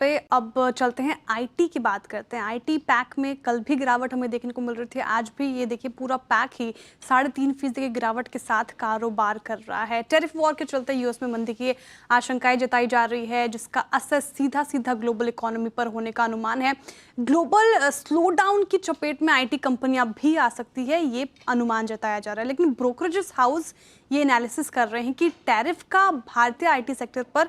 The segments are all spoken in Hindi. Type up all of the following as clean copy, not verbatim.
पे अब चलते हैं आईटी की बात करते हैं। आईटी पैक में कल भी गिरावट हमें देखने को मिल रही थी, आज भी ये देखिए पूरा पैक ही 3.5% की गिरावट के साथ कारोबार कर रहा है। टैरिफ वॉर के चलते यूएस में मंदी की आशंकाएं जताई जा रही है, जिसका असर सीधा सीधा ग्लोबल इकोनॉमी पर होने का अनुमान है। ग्लोबल स्लो डाउन की चपेट में आईटी कंपनियां भी आ सकती है, ये अनुमान जताया जा रहा है। लेकिन ब्रोकरेजेस हाउस ये एनालिसिस कर रहे हैं कि टैरिफ का भारतीय आईटी सेक्टर पर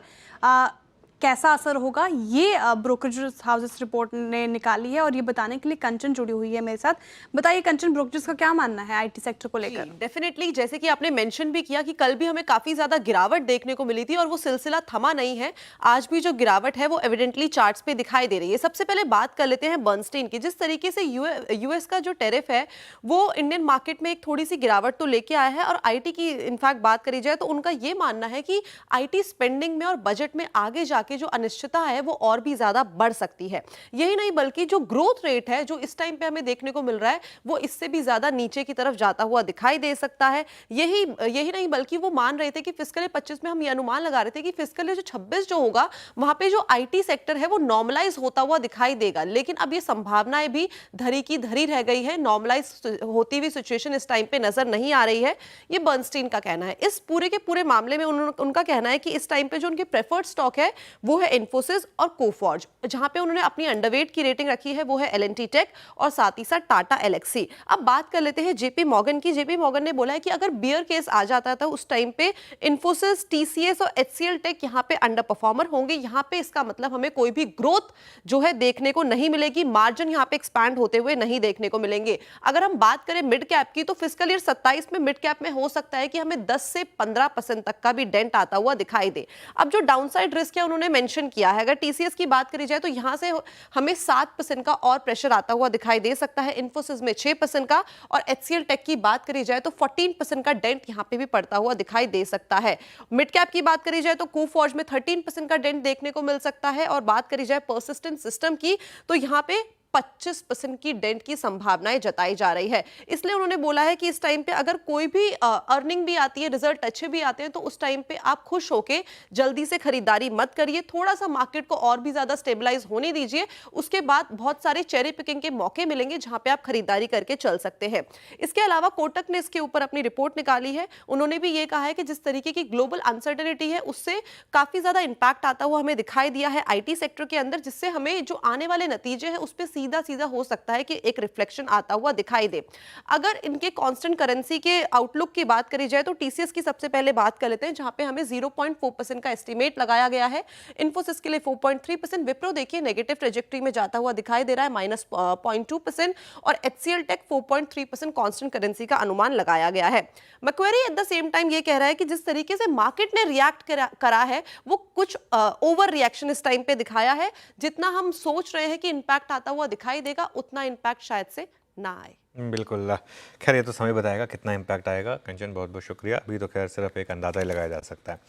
कैसा असर होगा। ये ब्रोकरेज हाउसेस रिपोर्ट ने निकाली है और ये बताने के लिए कंचन जुड़ी हुई है मेरे साथ। बताइए कंचन, ब्रोकरेज का क्या मानना है आईटी सेक्टर को लेकर? डेफिनेटली, जैसे कि आपने मेंशन भी किया कि कल भी हमें काफी ज्यादा गिरावट देखने को मिली थी और वो सिलसिला थमा नहीं है। आज भी जो गिरावट है वो एविडेंटली चार्ट्स पे दिखाई दे रही है। सबसे पहले बात कर लेते हैं बर्नस्टीन की। जिस तरीके से यूएस का जो टैरिफ है वो इंडियन मार्केट में एक थोड़ी सी गिरावट तो लेके आया है, और आईटी की इनफैक्ट बात करी जाए तो उनका ये मानना है कि आईटी स्पेंडिंग में और बजट में आगे जाके जो अनिश्चितता है वो और भी ज्यादा बढ़ सकती है। यही नहीं बल्कि जो ग्रोथ रेट है जो इस टाइम पे हमें देखने को मिल रहा है वो इससे भी ज्यादा नीचे की तरफ जाता हुआ दिखाई दे सकता है। यही नहीं बल्कि वो मान रहे थे कि फिस्कल 25 में हम ये अनुमान लगा रहे थे कि फिस्कल 26 जो होगा वहां पे जो आईटी सेक्टर है वो नॉर्मलाइज होता हुआ दिखाई देगा। लेकिन अब ये संभावनाएं भी धरी की धरी रह गई है, नॉर्मलाइज होती हुई सिचुएशन इस टाइम पे नजर नहीं आ रही है। ये बर्नस्टीन का कहना है। इस पूरे के पूरे मामले में उनका कहना है कि इस टाइम पे जो उनके प्रेफर्ड स्टॉक है वो है इन्फोसिस और कोफॉर्ज। जहां पे उन्होंने अपनी अंडरवेट की रेटिंग रखी है वो है एल&टी टेक और साथ ही साथ टाटा एलेक्सी। अब बात कर लेते हैं जेपी मॉर्गन की। जेपी मॉर्गन ने बोला है कि अगर बियर केस आ जाता था उस टाइम पे इन्फोसिस, टीसीएस और एचसीएल टेक यहां पे अंडर परफॉर्मर होंगे। यहां पे इसका मतलब हमें कोई भी ग्रोथ जो है देखने को नहीं मिलेगी, मार्जिन यहां पे एक्सपैंड होते हुए नहीं देखने को मिलेंगे। अगर हम बात करें मिड कैप की तो फिस्कल ईयर 27 में मिड कैप में हो सकता है कि हमें 10 से 15% तक का भी डेंट आता हुआ दिखाई दे। अब जो डाउनसाइड रिस्क है उन्होंने मेंशन किया है। अगर टीसीएस की बात करी जाए तो यहां से हमें 7% का और प्रेशर आता हुआ दिखाई दे सकता है, इन्फोसिस में 6% का, और एचसीएल टेक की बात करी जाए तो 14% का डेंट यहां पे भी पड़ता हुआ दिखाई दे सकता है। मिड कैप की बात करी जाए तो कोफॉर्ज में 13% का डेंट देखने को मिल सकता है, और बात करी जाए पर्सिस्टेंट सिस्टम की तो यहां पे 25% की डेंट की संभावनाएं जताई जा रही है। इसलिए उन्होंने बोला है कि इस टाइम पे अगर कोई भी अर्निंग भी आती है, रिजल्ट अच्छे भी आते हैं, तो उस टाइम पे आप खुश होके जल्दी से खरीदारी मत करिए। थोड़ा सा मार्केट को और भी ज्यादा स्टेबलाइज होने दीजिए, उसके बाद बहुत सारे चेरी पिकिंग के मौके मिलेंगे जहां पे आप खरीदारी करके चल सकते हैं। इसके अलावा कोटक ने इसके ऊपर अपनी रिपोर्ट निकाली है। उन्होंने भी ये कहा है कि जिस तरीके की ग्लोबल अनसर्टेनिटी है उससे काफी ज्यादा इंपैक्ट आता हुआ हमें दिखाई दिया है आईटी सेक्टर के अंदर, जिससे हमें जो आने वाले नतीजे हैं उस पर सीधा सीधा हो सकता है कि एक रिफ्लेक्शन आता हुआ दिखाई दे। अगर इनके कांस्टेंट करेंसी के आउटलुक की बात करी जाए तो टीसीएस की सबसे पहले बात कर लेते हैं, जहां पे हमें 0.4% का एस्टीमेट लगाया गया है। इन्फोसिस के लिए 4.3%, विप्रो देखिए नेगेटिव ट्रेजेक्टरी में जाता हुआ दिखाई दे रहा है -0.2%, और एचसीएल टेक 4.3% कांस्टेंट करेंसी का अनुमान लगाया गया है। Macquarie at the same time ये कह रहा है कि जिस तरीके से मार्केट ने रिएक्ट करा है वो कुछ ओवर रिएक्शन इस टाइम पे दिखाया है। जितना हम सोच रहे हैं कि इंपैक्ट आता हुआ दिखाई देगा उतना इंपैक्ट शायद से ना आए। बिल्कुल। खैर ये तो समय बताएगा कितना इम्पैक्ट आएगा। कंचन बहुत बहुत शुक्रिया। अभी तो खैर सिर्फ एक अंदाज़ा ही लगाया जा सकता है।